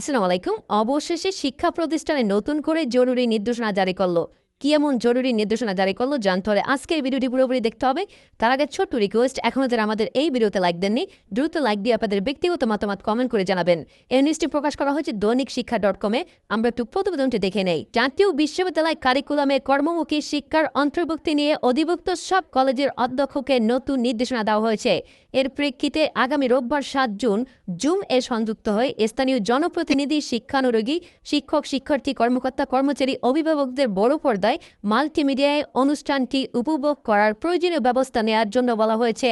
আসসালামু আলাইকুম। অবশেষে শিক্ষা প্রতিষ্ঠানে নতুন করে জরুরি নির্দেশনা জারি করলো। কি এমন জরুরি নির্দেশনা জারি করলো জানতে হলে আজকে এই ভিডিওটি পুরোপুরি দেখতে হবে। তার আগে ছোট্ট রিকোয়েস্ট, এখনো যারা আমাদের এই ভিডিওতে লাইক দেননি, দ্রুত লাইক দিয়ে আপনাদের ব্যক্তিগত মতামত কমেন্ট করে জানাবেন। এই নিউজটি প্রকাশ করা হয়েছে দৈনিক শিক্ষা .com-এ। আমরা একটু প্রতিবেদনটি দেখে নেই। জাতীয় বিশ্ববিদ্যালয় কারিকুলামে কর্মমুখী শিক্ষার অন্তর্ভুক্তি নিয়ে অধিভুক্ত সব কলেজের অধ্যক্ষকে নতুন নির্দেশনা দেওয়া হয়েছে। এর প্রেক্ষিতে আগামী রোববার 7 জুন জুম-এ সংযুক্ত হয়ে স্থানীয় জনপ্রতিনিধি, শিক্ষানুরাগী, শিক্ষক, শিক্ষার্থী, কর্মকর্তা, কর্মচারী, অভিভাবকদের বড় পর্দায় মাল্টিমিডিয়ায় অনুষ্ঠানটি উপভোগ করার প্রয়োজনীয় ব্যবস্থা নেওয়ার জন্য বলা হয়েছে।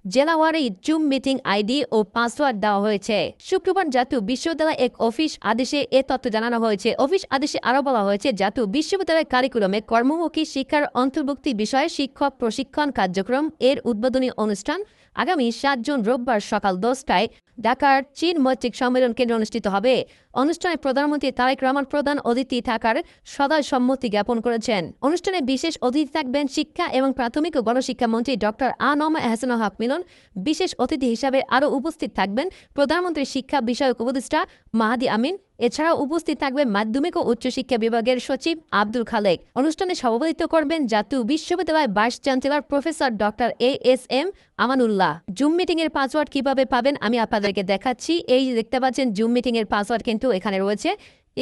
জেলাওয়ারি জুম মিটিং আইডি ও পাসওয়ার্ড দেওয়া হয়েছে। শুক্রবার জাতীয় বিশ্ববিদ্যালয় এক অফিস আদেশে এ তথ্য জানানো হয়েছে। অফিস আদেশে আরও বলা হয়েছে, জাতীয় বিশ্ববিদ্যালয় কারিকুলামে কর্মমুখী শিক্ষার অন্তর্ভুক্তি বিষয়ে শিক্ষক প্রশিক্ষণ কার্যক্রম এর উদ্বোধনী অনুষ্ঠান আগামী 7 জুন রোববার সকাল 10টায় ঢাকার চীন মৈত্রিক সম্মেলন কেন্দ্রে অনুষ্ঠিত হবে। অনুষ্ঠানে প্রধানমন্ত্রী তারেক রহমান প্রধান অতিথি থাকার সদয় সম্মতি জ্ঞাপন করেছেন। অনুষ্ঠানে বিশেষ অতিথি থাকবেন শিক্ষা এবং প্রাথমিক ও গণশিক্ষা মন্ত্রী ডক্টর আ.ন.ম এহসানুল হক মিলন। বিশেষ অতিথি হিসাবে আরও উপস্থিত থাকবেন প্রধানমন্ত্রীর শিক্ষা বিষয়ক উপদেষ্টা মাহাদি আমিন। এছাড়াও উপস্থিত থাকবে মাধ্যমিক ও উচ্চশিক্ষা বিভাগের সচিব আব্দুল খালেক। অনুষ্ঠানে সভাপতিত্ব করবেন জাতীয় বিশ্ববিদ্যালয় vice chancellor professor doctor ASM Amanullah. Zoom meeting এর পাসওয়ার্ড কিভাবে পাবেন আমি আপনাদেরকে দেখাচ্ছি। এই যে দেখতে পাচ্ছেন জুম মিটিং এর পাসওয়ার্ড কিন্তু এখানে রয়েছে।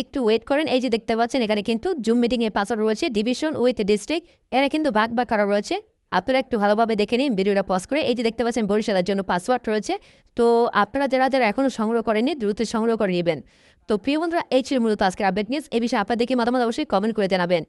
একটু ওয়েট করেন। এই যে দেখতে পাচ্ছেন এখানে কিন্তু জুম মিটিং এর পাসওয়ার্ড রয়েছে। ডিভিশন উইথ ডিস্ট্রিক্ট এরা কিন্তু ভাগ করা রয়েছে। আপনারা একটু ভালোভাবে দেখে নিন ভিডিওটা পজ করে। এই যে দেখতে পাচ্ছেন বরিশালের জন্য পাসওয়ার্ড রয়েছে। তো আপনারা যারা এখনো সংগ্রহ করেননি দ্রুত সংগ্রহ করে নেবেন। তো প্রিয় বন্ধুরা, এই ছিল মূলত আজকের আপডেট নিউজ। এই বিষয়ে আপনাদের কি মতামত অবশ্যই কমেন্ট করে জানাবেন।